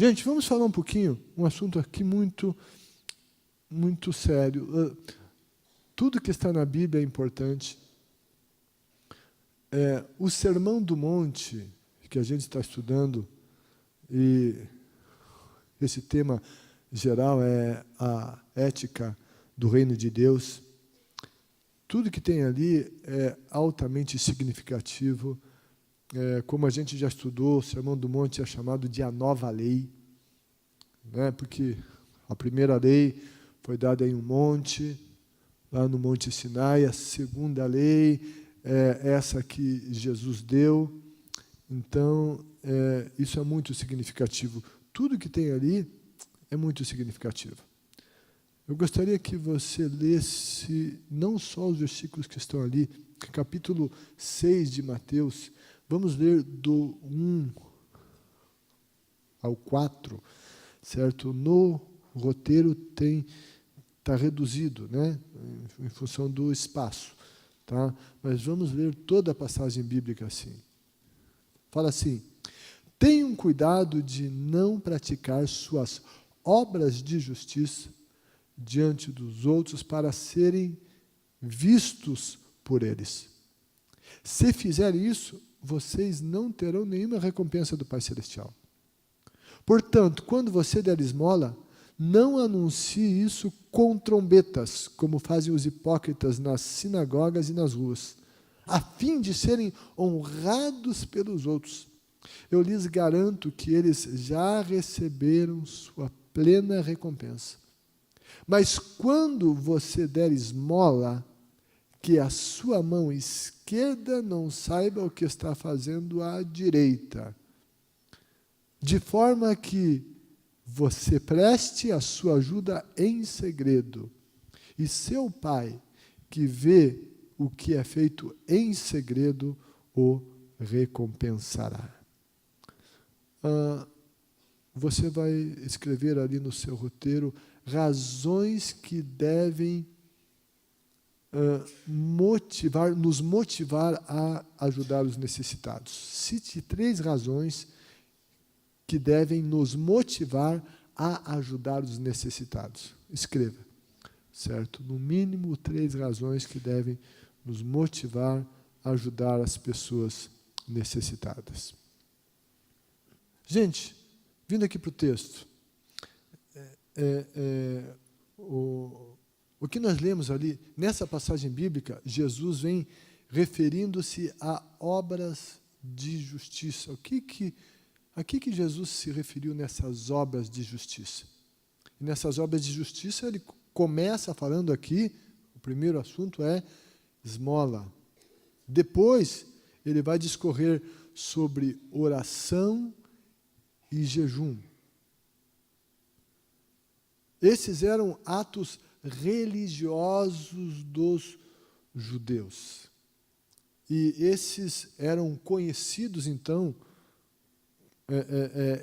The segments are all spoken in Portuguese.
Gente, vamos falar um pouquinho, um assunto aqui muito sério. Tudo que está na Bíblia é importante. O Sermão do Monte, que a gente está estudando, e esse tema geral é a ética do reino de Deus. Tudo que tem ali é altamente significativo. Como a gente já estudou, o Sermão do Monte é chamado de a nova lei, né? Porque a primeira lei foi dada em um monte, lá no Monte Sinai. A segunda lei é essa que Jesus deu. Então, isso é muito significativo. Tudo que tem ali é muito significativo. Eu gostaria que você lesse não só os versículos que estão ali, capítulo 6 de Mateus. Vamos ler do 1 ao 4, certo? No roteiro está reduzido, né? Em função do espaço. Tá? Mas vamos ler toda a passagem bíblica assim. Fala assim: tenham cuidado de não praticar suas obras de justiça diante dos outros para serem vistos por eles. Se fizerem isso, vocês não terão nenhuma recompensa do Pai Celestial. Portanto, quando você der esmola, não anuncie isso com trombetas, como fazem os hipócritas nas sinagogas e nas ruas, a fim de serem honrados pelos outros. Eu lhes garanto que eles já receberam sua plena recompensa. Mas quando você der esmola, que a sua mão esquerda não saiba o que está fazendo a direita, de forma que você preste a sua ajuda em segredo, e seu Pai, que vê o que é feito em segredo, o recompensará. Você vai escrever ali no seu roteiro razões que devem nos motivar a ajudar os necessitados. Cite 3 razões que devem nos motivar a ajudar os necessitados. Escreva, certo? No mínimo 3 razões que devem nos motivar a ajudar as pessoas necessitadas. Gente, vindo aqui para o texto, o que nós lemos ali, nessa passagem bíblica, Jesus vem referindo-se a obras de justiça. A que Jesus se referiu nessas obras de justiça? E nessas obras de justiça, ele começa falando aqui, o primeiro assunto é esmola. Depois, ele vai discorrer sobre oração e jejum. Esses eram atos religiosos dos judeus. E esses eram conhecidos, então,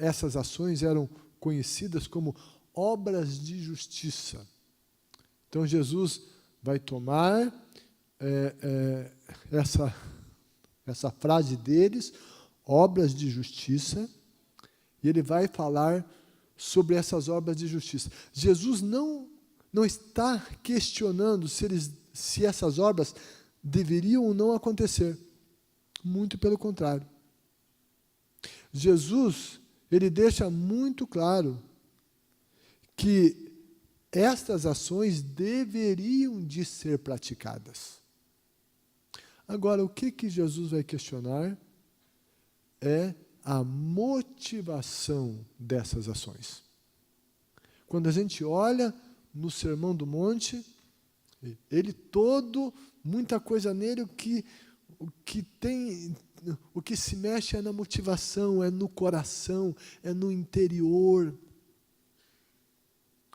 essas ações eram conhecidas como obras de justiça. Então, Jesus vai tomar essa frase deles, obras de justiça, e ele vai falar sobre essas obras de justiça. Jesus não está questionando se essas obras deveriam ou não acontecer. Muito pelo contrário. Jesus, ele deixa muito claro que estas ações deveriam de ser praticadas. Agora, o que Jesus vai questionar é a motivação dessas ações. Quando a gente olha no Sermão do Monte, ele todo, muita coisa nele, o que se mexe é na motivação, é no coração, é no interior.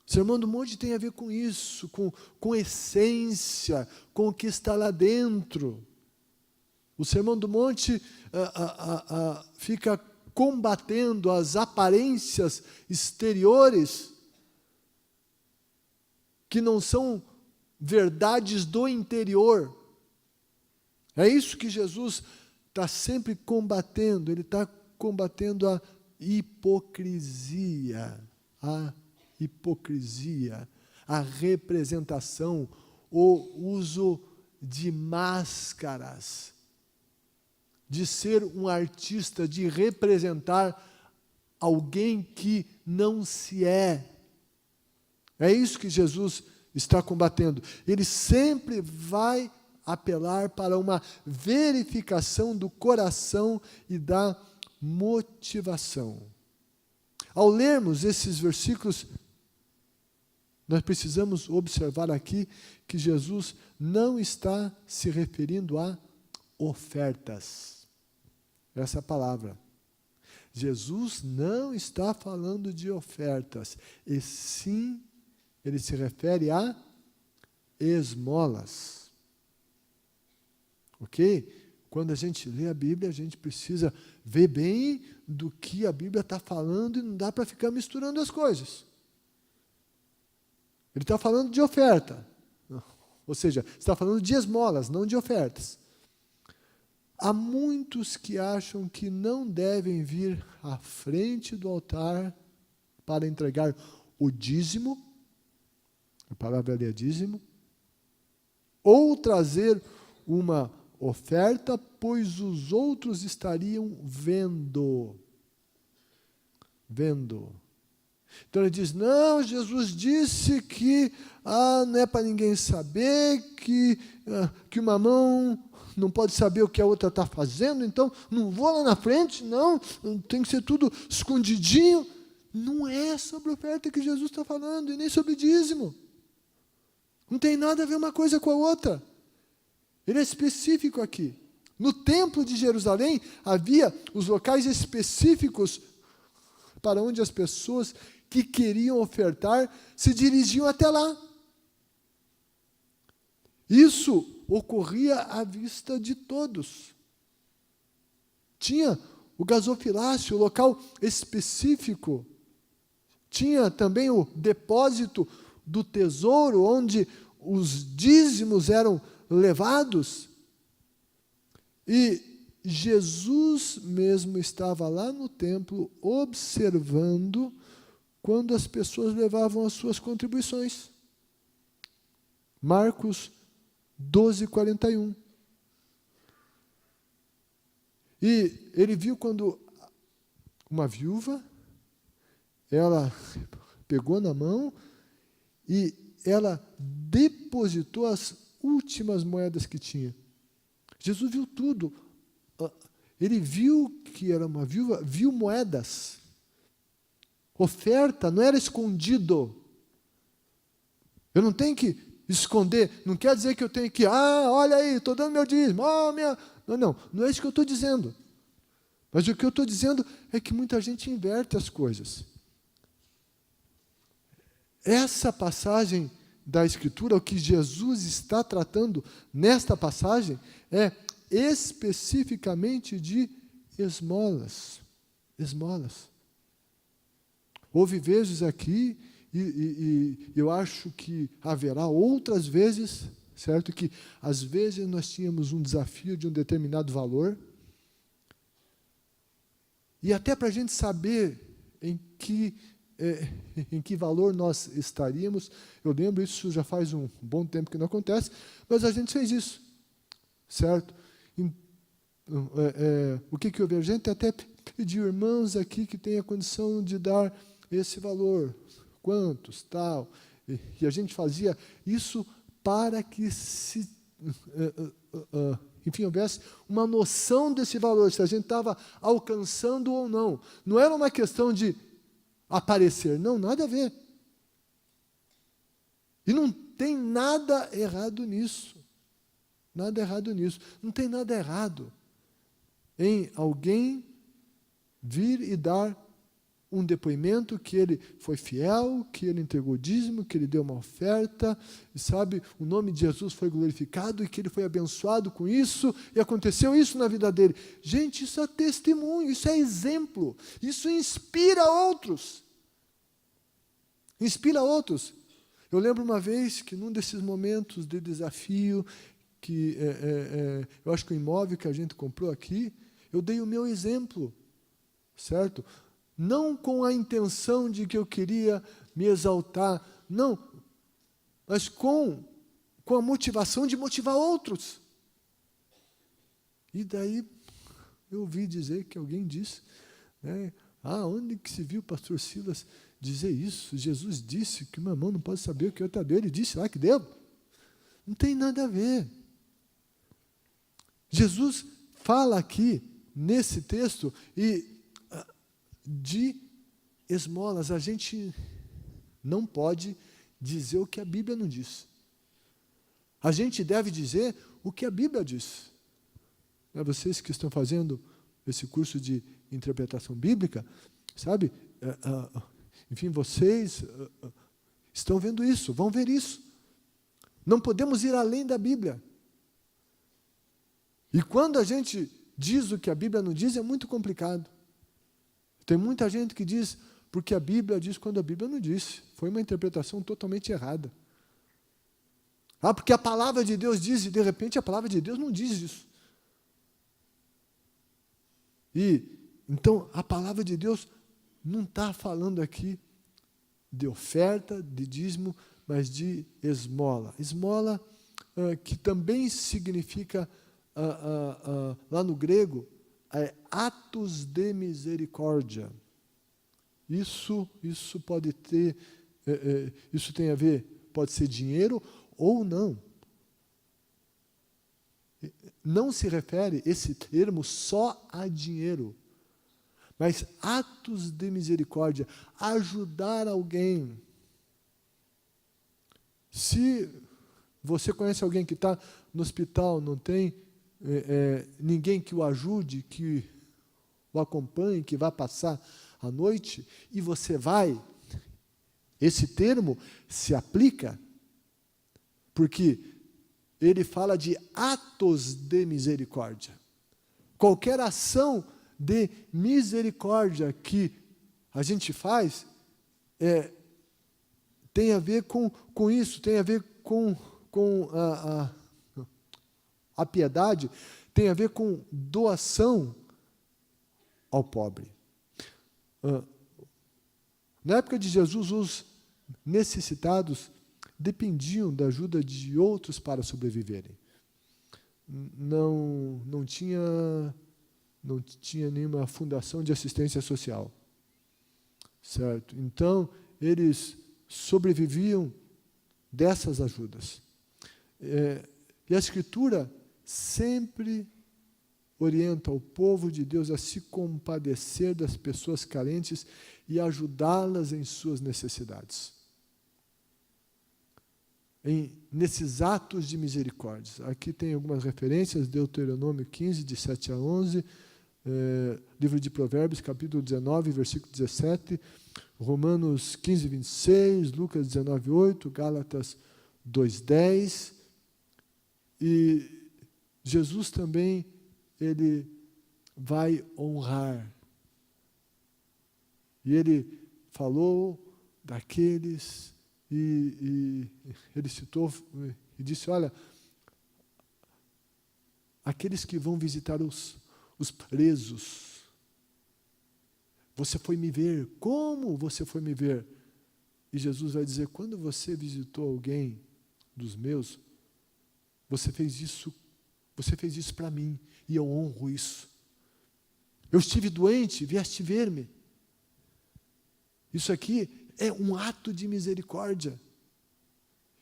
O Sermão do Monte tem a ver com isso, com essência, com o que está lá dentro. O Sermão do Monte fica combatendo as aparências exteriores que não são verdades do interior. É isso que Jesus está sempre combatendo. Ele está combatendo a hipocrisia, a representação, o uso de máscaras, de ser um artista, de representar alguém que não se é. É isso que Jesus está combatendo. Ele sempre vai apelar para uma verificação do coração e da motivação. Ao lermos esses versículos, nós precisamos observar aqui que Jesus não está se referindo a ofertas. Essa palavra. Jesus não está falando de ofertas, e sim, ele se refere a esmolas. Ok? Quando a gente lê a Bíblia, a gente precisa ver bem do que a Bíblia está falando e não dá para ficar misturando as coisas. Ele está falando de oferta, ou seja, está falando de esmolas, não de ofertas. Há muitos que acham que não devem vir à frente do altar para entregar o dízimo, a palavra ali é dízimo, ou trazer uma oferta, pois os outros estariam vendo. Então ele diz, não, Jesus disse que não é para ninguém saber, que uma mão não pode saber o que a outra está fazendo, então não vou lá na frente, não, tem que ser tudo escondidinho. Não é sobre oferta que Jesus está falando, e nem sobre dízimo. Não tem nada a ver uma coisa com a outra. Ele é específico aqui. No templo de Jerusalém, havia os locais específicos para onde as pessoas que queriam ofertar se dirigiam até lá. Isso ocorria à vista de todos. Tinha o gasofilácio, o local específico. Tinha também o depósito do tesouro, onde os dízimos eram levados. E Jesus mesmo estava lá no templo observando quando as pessoas levavam as suas contribuições. Marcos 12:41. E ele viu quando uma viúva, ela pegou na mão e ela depositou as últimas moedas que tinha. Jesus viu tudo. Ele viu que era uma viúva, viu moedas. Oferta não era escondido. Eu não tenho que esconder. Não quer dizer que eu tenho que, olha aí, estou dando meu dízimo. Não é isso que eu estou dizendo. Mas o que eu estou dizendo é que muita gente inverte as coisas. Essa passagem da Escritura, o que Jesus está tratando nesta passagem, é especificamente de esmolas. Esmolas. Houve vezes aqui, e eu acho que haverá outras vezes, certo? Que às vezes nós tínhamos um desafio de um determinado valor, e até para a gente saber em que valor nós estaríamos, eu lembro, isso já faz um bom tempo que não acontece, mas a gente fez isso, certo? O que eu vejo? A gente até pediu irmãos aqui que tenha condição de dar esse valor, quantos, tal, e a gente fazia isso para que enfim, houvesse uma noção desse valor, se a gente estava alcançando ou não. Não era uma questão de aparecer, não, nada a ver. E não tem nada errado nisso. Nada errado nisso. Não tem nada errado em alguém vir e dar um depoimento que ele foi fiel, que ele entregou o dízimo, que ele deu uma oferta, e sabe, o nome de Jesus foi glorificado e que ele foi abençoado com isso, e aconteceu isso na vida dele. Gente, isso é testemunho, isso é exemplo, isso inspira outros. Inspira outros. Eu lembro uma vez que num desses momentos de desafio, que eu acho que o imóvel que a gente comprou aqui, eu dei o meu exemplo, certo? não com a intenção de que eu queria me exaltar, não, mas com a motivação de motivar outros. E daí eu ouvi dizer que alguém disse, né, onde que se viu o pastor Silas dizer isso? Jesus disse que uma mão não pode saber o que outra deu, ele disse lá que deu. Não tem nada a ver. Jesus fala aqui, nesse texto, de esmolas. A gente não pode dizer o que a Bíblia não diz. A gente deve dizer o que a Bíblia diz. Vocês que estão fazendo esse curso de interpretação bíblica, sabe? Enfim, vocês estão vendo isso, vão ver isso. Não podemos ir além da Bíblia. E quando a gente diz o que a Bíblia não diz, é muito complicado. Tem muita gente que diz, porque a Bíblia diz quando a Bíblia não disse. Foi uma interpretação totalmente errada. Porque a palavra de Deus diz, e de repente a palavra de Deus não diz isso. Então, a palavra de Deus não está falando aqui de oferta, de dízimo, mas de esmola. Esmola, que também significa, lá no grego, atos de misericórdia. Isso pode ter, isso tem a ver, pode ser dinheiro ou não. Não se refere esse termo só a dinheiro, mas atos de misericórdia, ajudar alguém. Se você conhece alguém que está no hospital, não tem ninguém que o ajude, que o acompanhe, que vá passar a noite, e você vai, esse termo se aplica, porque ele fala de atos de misericórdia. Qualquer ação de misericórdia que a gente faz, tem a ver com isso, tem a ver com a piedade, tem a ver com doação ao pobre. Na época de Jesus, os necessitados dependiam da ajuda de outros para sobreviverem. Não tinha nenhuma fundação de assistência social, certo? Então, eles sobreviviam dessas ajudas. E a Escritura sempre orienta o povo de Deus a se compadecer das pessoas carentes e ajudá-las em suas necessidades. Nesses atos de misericórdia. Aqui tem algumas referências, Deuteronômio 15, de 7 a 11, livro de Provérbios, capítulo 19, versículo 17, Romanos 15, 26, Lucas 19, 8, Gálatas 2, 10, e Jesus também, ele vai honrar. E ele falou daqueles, e ele citou e disse, olha, aqueles que vão visitar os presos, você foi me ver, como você foi me ver? E Jesus vai dizer, quando você visitou alguém dos meus, você fez isso para mim, e eu honro isso. Eu estive doente, vieste ver-me. Isso aqui é um ato de misericórdia.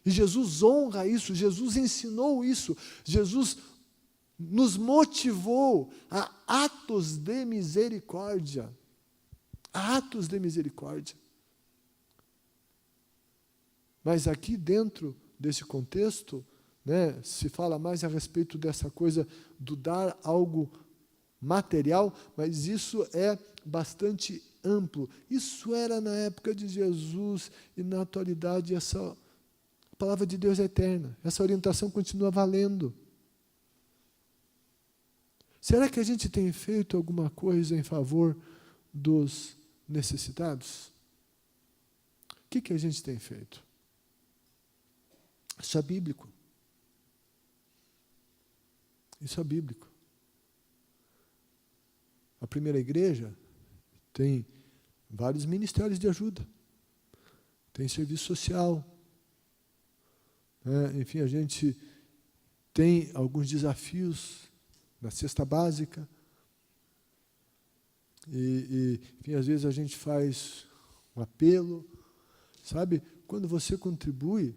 E Jesus honra isso, Jesus ensinou isso, Jesus nos motivou a atos de misericórdia. Atos de misericórdia. Mas aqui dentro desse contexto, se fala mais a respeito dessa coisa do dar algo material, mas isso é bastante amplo. Isso era na época de Jesus e na atualidade a palavra de Deus é eterna. Essa orientação continua valendo. Será que a gente tem feito alguma coisa em favor dos necessitados? O que a gente tem feito? Isso é bíblico. Isso é bíblico. A primeira igreja tem vários ministérios de ajuda. Tem serviço social. Enfim, a gente tem alguns desafios na cesta básica. Enfim, às vezes a gente faz um apelo. Sabe, quando você contribui,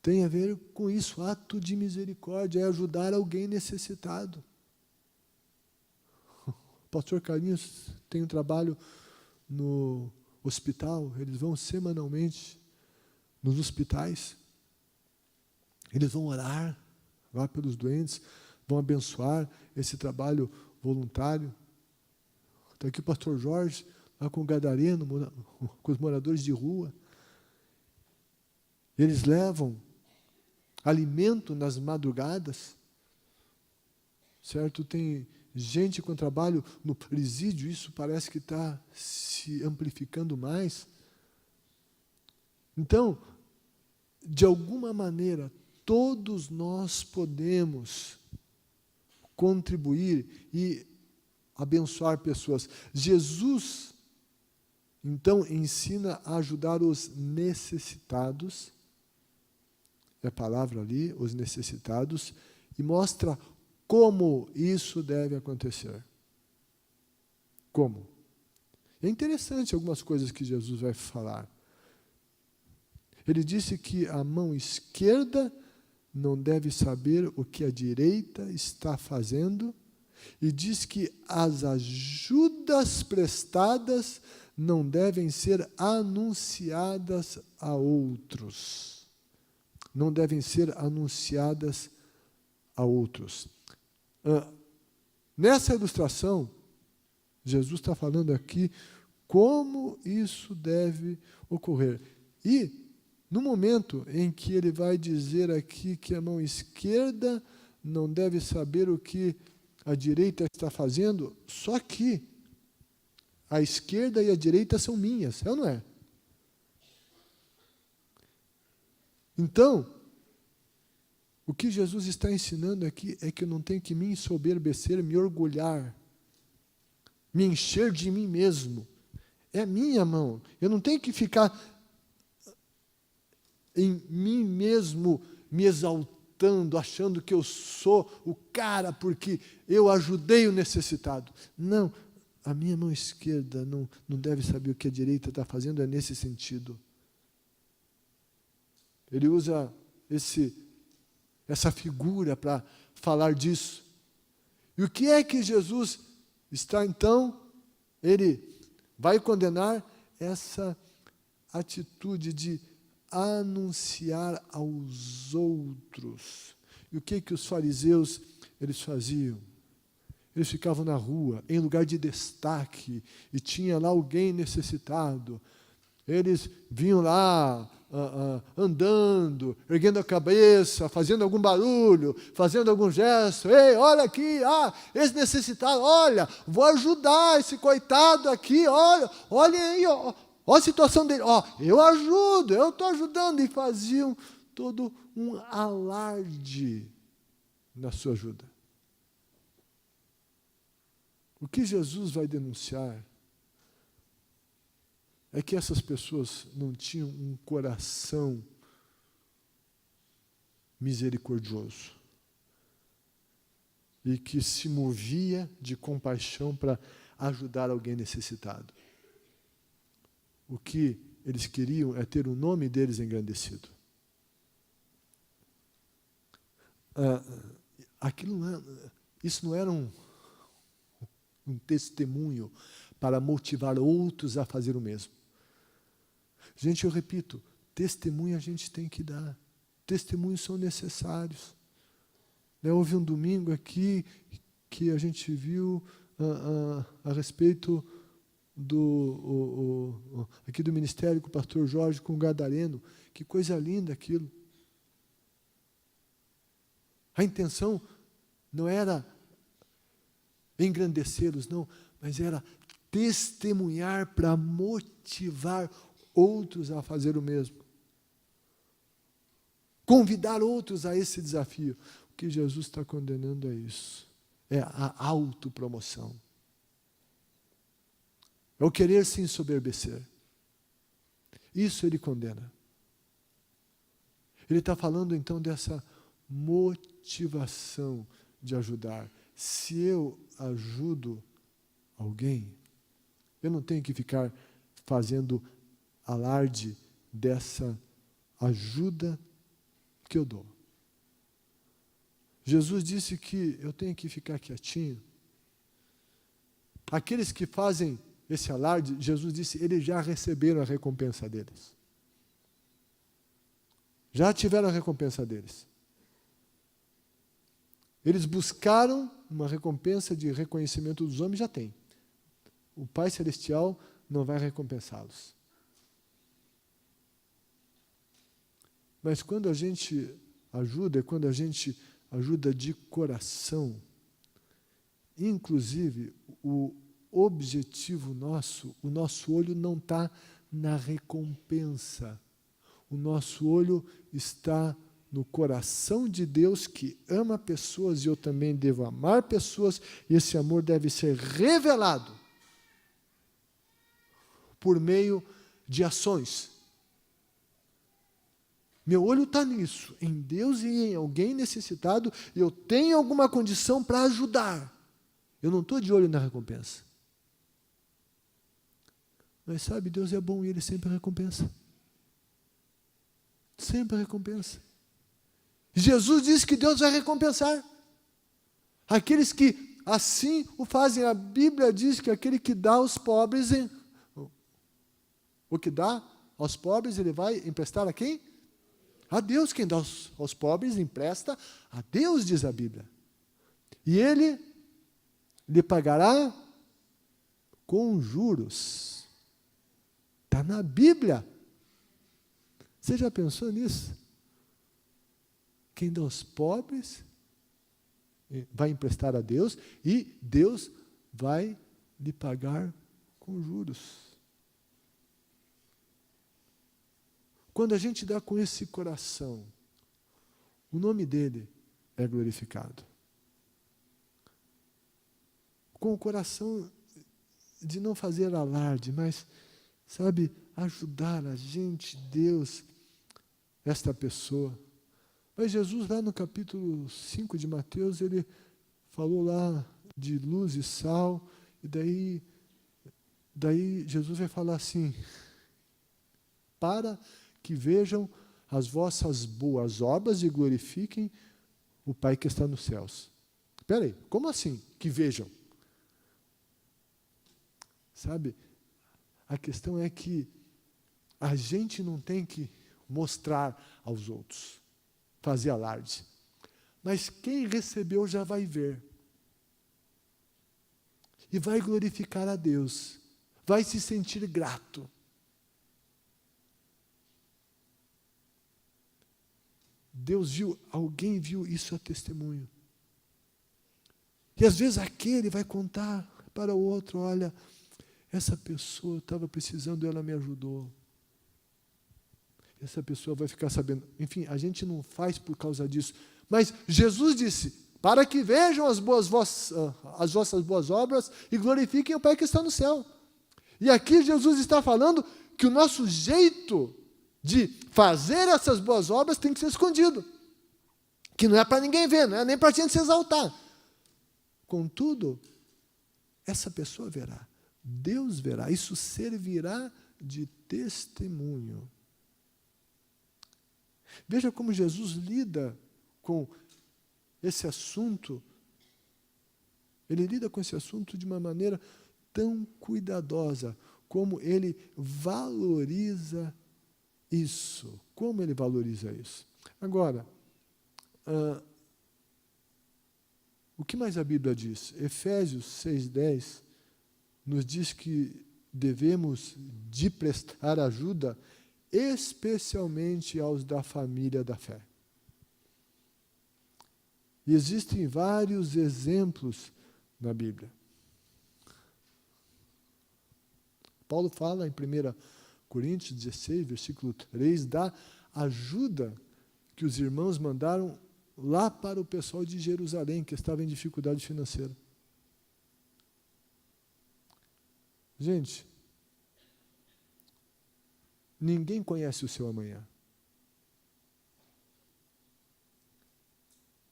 tem a ver com isso. Ato de misericórdia é ajudar alguém necessitado. O pastor Carlinhos tem um trabalho no hospital. Eles vão semanalmente nos hospitais. Eles vão orar lá pelos doentes, vão abençoar esse trabalho voluntário. Está aqui o pastor Jorge, lá com o gadareno, com os moradores de rua. Eles levam alimento nas madrugadas, certo? Tem gente com trabalho no presídio, isso parece que está se amplificando mais. Então, de alguma maneira, todos nós podemos contribuir e abençoar pessoas. Jesus, então, ensina a ajudar os necessitados, é a palavra ali, os necessitados, e mostra como isso deve acontecer. Como? É interessante algumas coisas que Jesus vai falar. Ele disse que a mão esquerda não deve saber o que a direita está fazendo, e diz que as ajudas prestadas não devem ser anunciadas a outros. Não devem ser anunciadas a outros. Nessa ilustração, Jesus está falando aqui como isso deve ocorrer. E, no momento em que ele vai dizer aqui que a mão esquerda não deve saber o que a direita está fazendo, só que a esquerda e a direita são minhas, é ou não é? Então, o que Jesus está ensinando aqui é que eu não tenho que me ensoberbecer, me orgulhar, me encher de mim mesmo. É a minha mão. Eu não tenho que ficar em mim mesmo me exaltando, achando que eu sou o cara porque eu ajudei o necessitado. Não, a minha mão esquerda não deve saber o que a direita está fazendo, é nesse sentido. Ele usa essa figura para falar disso. E o que é que Jesus está, então? Ele vai condenar essa atitude de anunciar aos outros. E o que os fariseus eles faziam? Eles ficavam na rua, em lugar de destaque, e tinha lá alguém necessitado. Eles vinham lá, andando, erguendo a cabeça, fazendo algum barulho, fazendo algum gesto. Ei, olha aqui, esse necessitado, olha, vou ajudar esse coitado aqui, olha aí, olha a situação dele, eu ajudo, eu estou ajudando. E faziam todo um alarde na sua ajuda. O que Jesus vai denunciar é que essas pessoas não tinham um coração misericordioso e que se movia de compaixão para ajudar alguém necessitado. O que eles queriam é ter o nome deles engrandecido. Isso não era um testemunho para motivar outros a fazer o mesmo. Gente, eu repito, testemunho a gente tem que dar. Testemunhos são necessários. Houve um domingo aqui que a gente viu a respeito aqui do ministério com o pastor Jorge, com o gadareno. Que coisa linda aquilo. A intenção não era engrandecê-los, não, mas era testemunhar para motivar outros a fazer o mesmo. Convidar outros a esse desafio. O que Jesus está condenando é isso. É a autopromoção. É o querer se ensoberbecer. Isso ele condena. Ele está falando então dessa motivação de ajudar. Se eu ajudo alguém, eu não tenho que ficar fazendo alarde dessa ajuda que eu dou. Jesus disse que eu tenho que ficar quietinho. Aqueles que fazem esse alarde, Jesus disse, eles já receberam a recompensa deles. Já tiveram a recompensa deles. Eles buscaram uma recompensa de reconhecimento dos homens, já tem. O Pai Celestial não vai recompensá-los. Mas quando a gente ajuda, quando a gente ajuda de coração, inclusive o objetivo nosso, o nosso olho não está na recompensa. O nosso olho está no coração de Deus que ama pessoas e eu também devo amar pessoas e esse amor deve ser revelado por meio de ações. Meu olho está nisso, em Deus e em alguém necessitado, e eu tenho alguma condição para ajudar. Eu não estou de olho na recompensa. Mas sabe, Deus é bom e Ele sempre recompensa. Sempre recompensa. Jesus disse que Deus vai recompensar. Aqueles que assim o fazem, a Bíblia diz que aquele que dá aos pobres, o que dá aos pobres, ele vai emprestar a quem? A Deus. Quem dá aos pobres, empresta a Deus, diz a Bíblia. E Ele lhe pagará com juros. Está na Bíblia. Você já pensou nisso? Quem dá aos pobres vai emprestar a Deus e Deus vai lhe pagar com juros. Quando a gente dá com esse coração, o nome dele é glorificado. Com o coração de não fazer alarde, mas, sabe, ajudar a gente, Deus, esta pessoa. Mas Jesus, lá no capítulo 5 de Mateus, ele falou lá de luz e sal, e daí Jesus vai falar assim, para que vejam as vossas boas obras e glorifiquem o Pai que está nos céus. Espera aí, como assim? Que vejam? Sabe, a questão é que a gente não tem que mostrar aos outros, fazer alarde. Mas quem recebeu já vai ver. E vai glorificar a Deus. Vai se sentir grato. Deus viu, alguém viu isso a testemunho. E às vezes aquele vai contar para o outro, olha, essa pessoa estava precisando, ela me ajudou. Essa pessoa vai ficar sabendo. Enfim, a gente não faz por causa disso. Mas Jesus disse, para que vejam as vossas boas obras e glorifiquem o Pai que está no céu. E aqui Jesus está falando que o nosso jeito de fazer essas boas obras tem que ser escondido. Que não é para ninguém ver, não é nem para a gente se exaltar. Contudo, essa pessoa verá. Deus verá. Isso servirá de testemunho. Veja como Jesus lida com esse assunto. Ele lida com esse assunto de uma maneira tão cuidadosa, como ele valoriza isso. Como ele valoriza isso? Agora, o que mais a Bíblia diz? Efésios 6,10 nos diz que devemos de prestar ajuda especialmente aos da família da fé. E existem vários exemplos na Bíblia. Paulo fala em 1 Coríntios 16, versículo 3, da ajuda que os irmãos mandaram lá para o pessoal de Jerusalém, que estava em dificuldade financeira. Gente, Ninguém conhece o seu amanhã.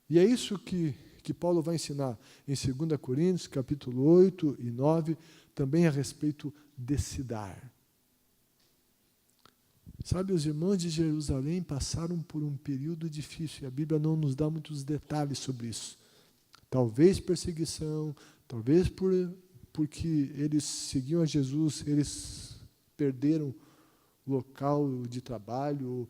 E é isso que Paulo vai ensinar em 2 Coríntios, capítulo 8 e 9, também a respeito desse dar. Sabe, os irmãos de Jerusalém passaram por um período difícil, e a Bíblia não nos dá muitos detalhes sobre isso. Talvez perseguição, talvez porque eles seguiam a Jesus, eles perderam o local de trabalho,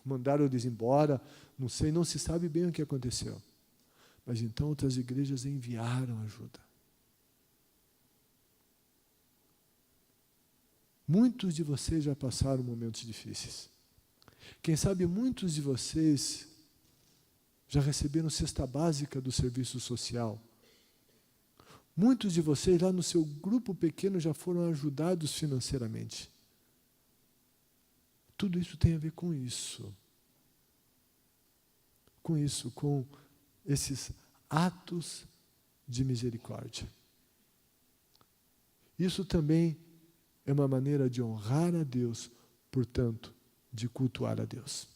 mandaram eles embora, não sei, não se sabe bem o que aconteceu. Mas então outras igrejas enviaram ajuda. Muitos de vocês já passaram momentos difíceis. Quem sabe muitos de vocês já receberam cesta básica do serviço social. Muitos de vocês lá no seu grupo pequeno já foram ajudados financeiramente. Tudo isso tem a ver com isso. Com esses atos de misericórdia. Isso também é uma maneira de honrar a Deus, portanto, de cultuar a Deus.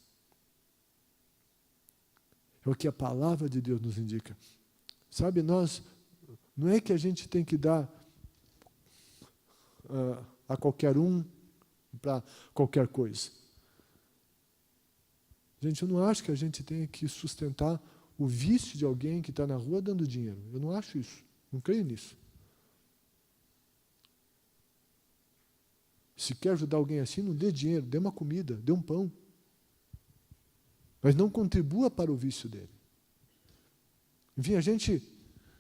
É o que a palavra de Deus nos indica. Sabe, não é que a gente tem que dar a qualquer um para qualquer coisa. Gente, eu não acho que a gente tenha que sustentar o vício de alguém que está na rua dando dinheiro. Eu não acho isso. Não creio nisso. Se quer ajudar alguém assim, não dê dinheiro, dê uma comida, dê um pão. Mas não contribua para o vício dele. Enfim, a gente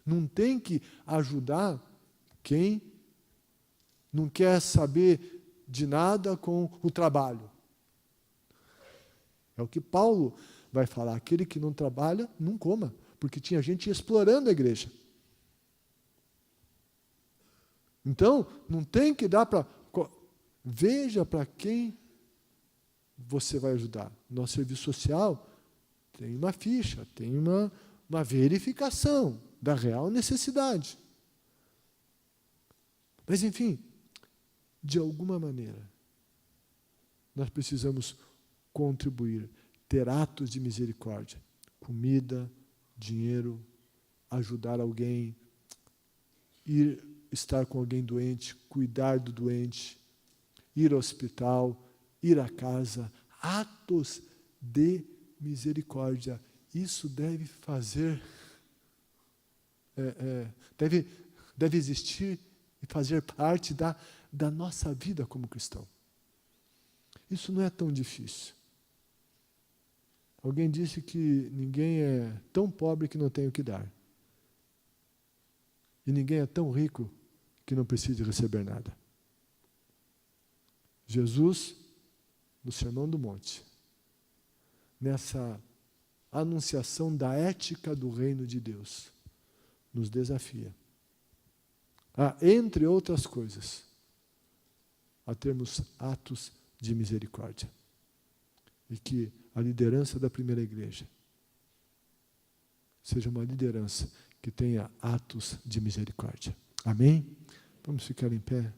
não tem que ajudar quem não quer saber de nada com o trabalho. É o que Paulo vai falar. Aquele que não trabalha, não coma. Porque tinha gente explorando a igreja. Então, não tem que dar para... Veja para quem você vai ajudar. Nosso serviço social tem uma ficha, tem uma verificação da real necessidade. Mas, enfim, de alguma maneira, nós precisamos contribuir, ter atos de misericórdia, comida, dinheiro, ajudar alguém, estar com alguém doente, cuidar do doente, ir ao hospital, ir à casa, atos de misericórdia. Isso deve fazer, deve existir e fazer parte da nossa vida como cristão. Isso não é tão difícil. Alguém disse que ninguém é tão pobre que não tem o que dar. E ninguém é tão rico que não precise receber nada. Jesus, no Sermão do Monte, nessa anunciação da ética do reino de Deus, nos desafia a, entre outras coisas, a termos atos de misericórdia. E que a liderança da primeira igreja seja uma liderança que tenha atos de misericórdia. Amém? Vamos ficar em pé.